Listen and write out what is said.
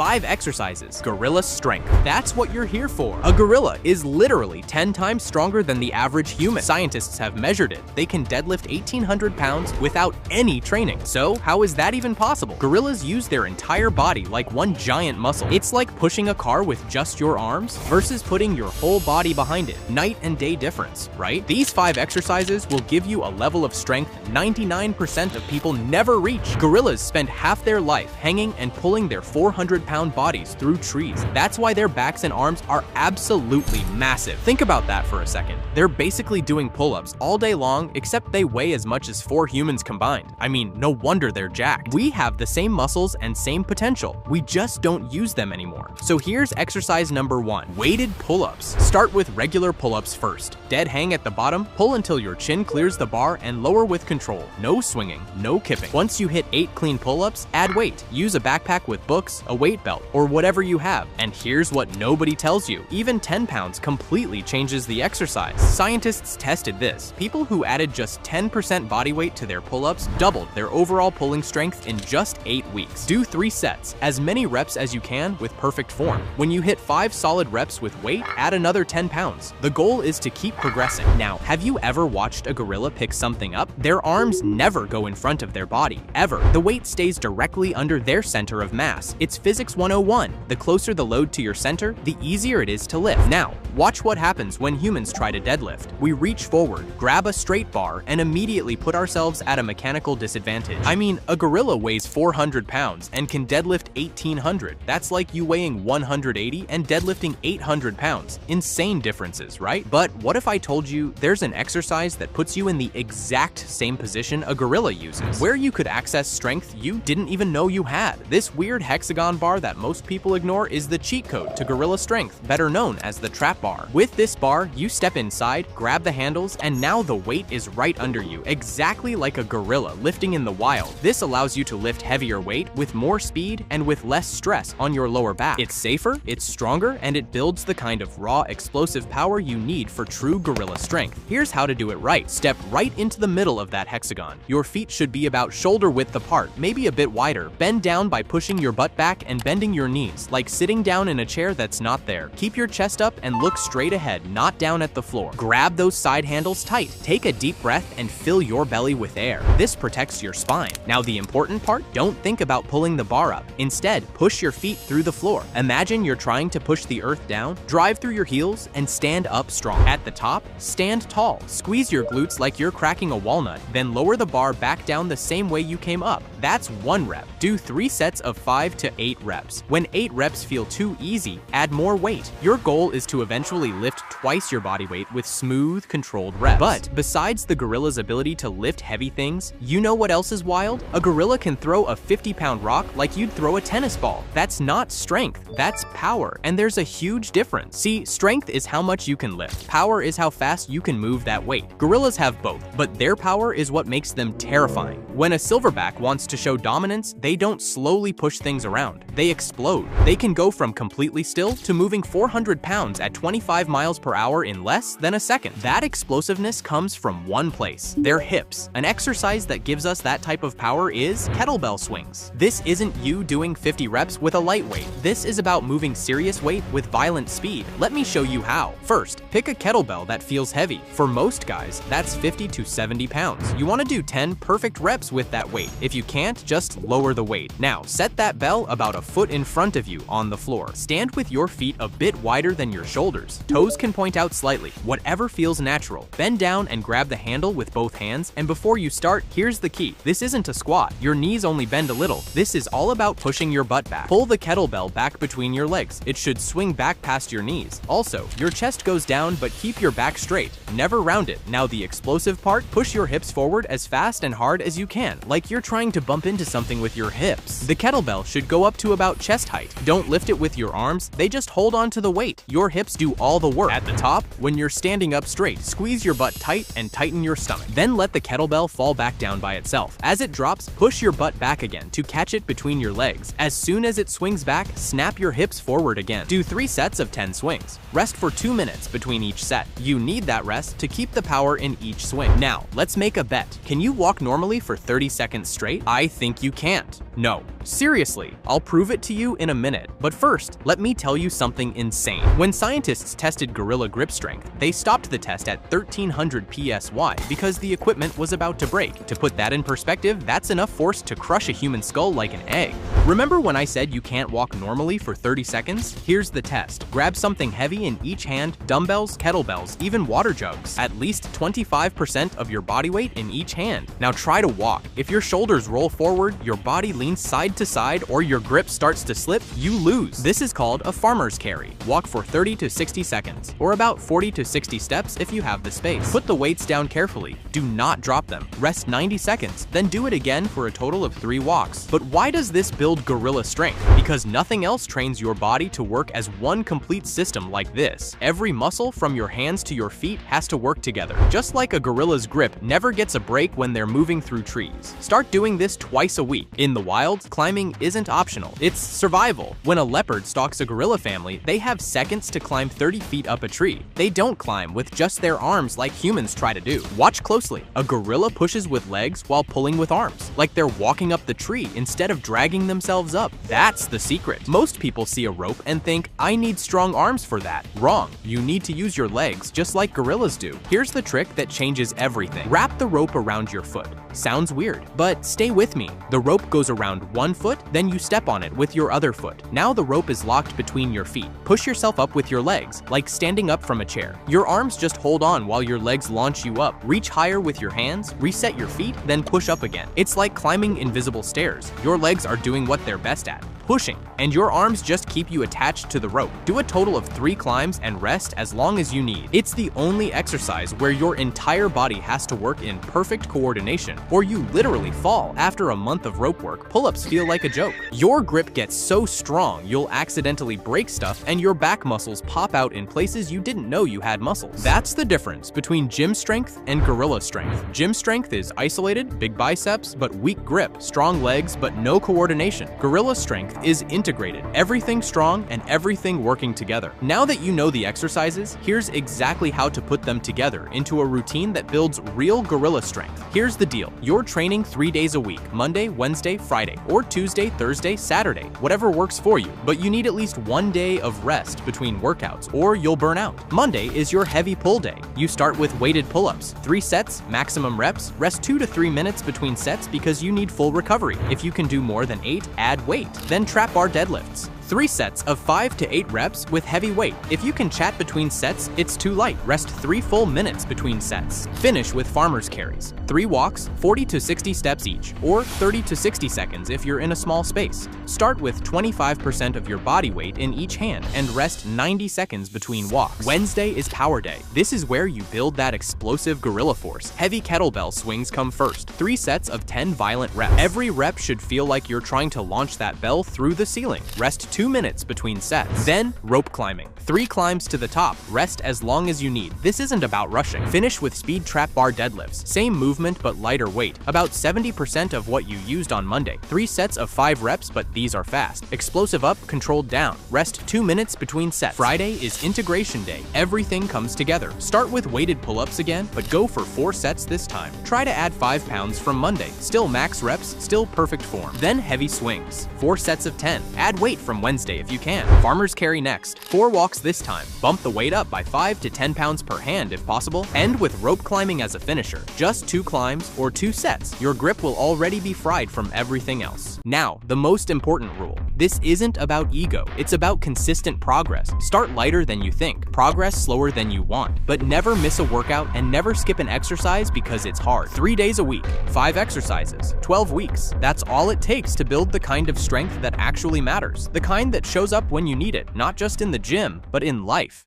5 exercises. Gorilla strength. That's what you're here for. A gorilla is literally 10 times stronger than the average human. Scientists have measured it. They can deadlift 1,800 pounds without any training. So how is that even possible? Gorillas use their entire body like one giant muscle. It's like pushing a car with just your arms versus putting your whole body behind it. Night and day difference, right? These 5 exercises will give you a level of strength 99% of people never reach. Gorillas spend half their life hanging and pulling their 400-pound bodies through trees. That's why their backs and arms are absolutely massive. Think about that for a second. They're basically doing pull-ups all day long, except they weigh as much as 4 humans combined. I mean, no wonder they're jacked. We have the same muscles and same potential. We just don't use them anymore. So here's exercise number 1, weighted pull-ups. Start with regular pull-ups first. Dead hang at the bottom, pull until your chin clears the bar and lower with control. No swinging, no kipping. Once you hit 8 clean pull-ups, add weight. Use a backpack with books, a weight belt, or whatever you have. And here's what nobody tells you. Even 10 pounds completely changes the exercise. Scientists tested this. People who added just 10% body weight to their pull-ups doubled their overall pulling strength in just 8 weeks. Do 3 sets, as many reps as you can with perfect form. When you hit 5 solid reps with weight, add another 10 pounds. The goal is to keep progressing. Now, have you ever watched a gorilla pick something up? Their arms never go in front of their body, ever. The weight stays directly under their center of mass. It's physics 101. The closer the load to your center, the easier it is to lift. Now, watch what happens when humans try to deadlift. We reach forward, grab a straight bar, and immediately put ourselves at a mechanical disadvantage. I mean, a gorilla weighs 400 pounds and can deadlift 1,800. That's like you weighing 180 and deadlifting 800 pounds. Insane differences, right? But what if I told you there's an exercise that puts you in the exact same position a gorilla uses, where you could access strength you didn't even know you had? This weird hexagon bar that most people ignore is the cheat code to gorilla strength, better known as the trap bar. With this bar, you step inside, grab the handles, and now the weight is right under you, exactly like a gorilla lifting in the wild. This allows you to lift heavier weight with more speed and with less stress on your lower back. It's safer, it's stronger, and it builds the kind of raw, explosive power you need for true gorilla strength. Here's how to do it right. Step right into the middle of that hexagon. Your feet should be about shoulder width apart, maybe a bit wider. Bend down by pushing your butt back and bending your knees, like sitting down in a chair that's not there. Keep your chest up and look straight ahead, not down at the floor. Grab those side handles tight. Take a deep breath and fill your belly with air. This protects your spine. Now the important part, don't think about pulling the bar up. Instead, push your feet through the floor. Imagine you're trying to push the earth down. Drive through your heels and stand up strong. At the top, stand tall. Squeeze your glutes like you're cracking a walnut, then lower the bar back down the same way you came up. That's 1 rep. Do 3 sets of 5 to 8 reps. When 8 reps feel too easy, add more weight. Your goal is to eventually lift twice your body weight with smooth, controlled reps. But besides the gorilla's ability to lift heavy things, you know what else is wild? A gorilla can throw a 50-pound rock like you'd throw a tennis ball. That's not strength, that's power. And there's a huge difference. See, strength is how much you can lift. Power is how fast you can move that weight. Gorillas have both, but their power is what makes them terrifying. When a silverback wants to show dominance, they don't slowly push things around. They explode. They can go from completely still to moving 400 pounds at 25 miles per hour in less than a second. That explosiveness comes from one place, their hips. An exercise that gives us that type of power is kettlebell swings. This isn't you doing 50 reps with a light weight. This is about moving serious weight with violent speed. Let me show you how. First, pick a kettlebell that feels heavy. For most guys, that's 50 to 70 pounds. You want to do 10 perfect reps with that weight. If you can't, just lower the weight. Now, set that bell about a foot in front of you on the floor. Stand with your feet a bit wider than your shoulders. Toes can point out slightly, whatever feels natural. Bend down and grab the handle with both hands, and before you start, here's the key. This isn't a squat. Your knees only bend a little. This is all about pushing your butt back. Pull the kettlebell back between your legs. It should swing back past your knees. Also, your chest goes down, but keep your back straight. Never round it. Now the explosive part, push your hips forward as fast and hard as you can, like you're trying to bump into something with your hips. The kettlebell should go up to about chest height. Don't lift it with your arms, they just hold on to the weight. Your hips do all the work. At the top, when you're standing up straight, squeeze your butt tight and tighten your stomach. Then let the kettlebell fall back down by itself. As it drops, push your butt back again to catch it between your legs. As soon as it swings back, snap your hips forward again. Do 3 sets of 10 swings. Rest for 2 minutes between each set. You need that rest to keep the power in each swing. Now, let's make a bet. Can you walk normally for 30 seconds straight? I think you can't. No. Seriously, I'll prove it prove it to you in a minute, but first, let me tell you something insane. When scientists tested gorilla grip strength, they stopped the test at 1300 psi because the equipment was about to break. To put that in perspective, that's enough force to crush a human skull like an egg. Remember when I said you can't walk normally for 30 seconds? Here's the test. Grab something heavy in each hand, dumbbells, kettlebells, even water jugs. At least 25% of your body weight in each hand. Now try to walk. If your shoulders roll forward, your body leans side to side, or your grip starts to slip, you lose. This is called a farmer's carry. Walk for 30 to 60 seconds, or about 40 to 60 steps if you have the space. Put the weights down carefully. Do not drop them. Rest 90 seconds, then do it again for a total of 3 walks. But why does this build gorilla strength? Because nothing else trains your body to work as one complete system like this. Every muscle from your hands to your feet has to work together. Just like a gorilla's grip never gets a break when they're moving through trees. Start doing this twice a week. In the wild, climbing isn't optional. It's survival. When a leopard stalks a gorilla family, they have seconds to climb 30 feet up a tree. They don't climb with just their arms like humans try to do. Watch closely. A gorilla pushes with legs while pulling with arms, like they're walking up the tree instead of dragging themselves up. That's the secret. Most people see a rope and think, I need strong arms for that. Wrong. You need to use your legs just like gorillas do. Here's the trick that changes everything. Wrap the rope around your foot. Sounds weird, but stay with me. The rope goes around one foot, then you step on it with your other foot. Now the rope is locked between your feet. Push yourself up with your legs, like standing up from a chair. Your arms just hold on while your legs launch you up. Reach higher with your hands, reset your feet, then push up again. It's like climbing invisible stairs. Your legs are doing what they're best at, pushing, and your arms just keep you attached to the rope. Do a total of 3 climbs and rest as long as you need. It's the only exercise where your entire body has to work in perfect coordination, or you literally fall. After a month of rope work, pull-ups feel like a joke. Your grip gets so strong, you'll accidentally break stuff and your back muscles pop out in places you didn't know you had muscles. That's the difference between gym strength and gorilla strength. Gym strength is isolated, big biceps, but weak grip, strong legs, but no coordination. Gorilla strength is integrated, everything strong and everything working together. Now that you know the exercises, here's exactly how to put them together into a routine that builds real gorilla strength. Here's the deal. You're training 3 days a week, Monday, Wednesday, Friday, or Tuesday, Thursday, Saturday, whatever works for you, but you need at least 1 day of rest between workouts or you'll burn out. Monday is your heavy pull day. You start with weighted pull-ups, 3 sets, maximum reps, rest 2 to 3 minutes between sets because you need full recovery. If you can do more than 8, add weight. Then trap bar deadlifts. 3 sets of 5 to 8 reps with heavy weight. If you can chat between sets, it's too light. Rest 3 full minutes between sets. Finish with farmer's carries. 3 walks, 40 to 60 steps each, or 30 to 60 seconds if you're in a small space. Start with 25% of your body weight in each hand and rest 90 seconds between walks. Wednesday is power day. This is where you build that explosive gorilla force. Heavy kettlebell swings come first. 3 sets of 10 violent reps. Every rep should feel like you're trying to launch that bell through the ceiling. Rest 2 minutes between sets. Then, rope climbing. 3 climbs to the top. Rest as long as you need. This isn't about rushing. Finish with speed trap bar deadlifts. Same movement but lighter weight. About 70% of what you used on Monday. 3 sets of 5 reps, but these are fast. Explosive up, controlled down. Rest 2 minutes between sets. Friday is integration day. Everything comes together. Start with weighted pull-ups again, but go for 4 sets this time. Try to add 5 pounds from Monday. Still max reps, still perfect form. Then heavy swings. 4 sets of 10. Add weight from Wednesday if you can. Farmer's carry next. 4 walks this time. Bump the weight up by 5 to 10 pounds per hand if possible. End with rope climbing as a finisher. Just 2 climbs or 2 sets. Your grip will already be fried from everything else. Now, the most important rule. This isn't about ego. It's about consistent progress. Start lighter than you think. Progress slower than you want. But never miss a workout and never skip an exercise because it's hard. 3 days a week. 5 exercises. 12 weeks. That's all it takes to build the kind of strength that actually matters. The kind that shows up when you need it, not just in the gym, but in life.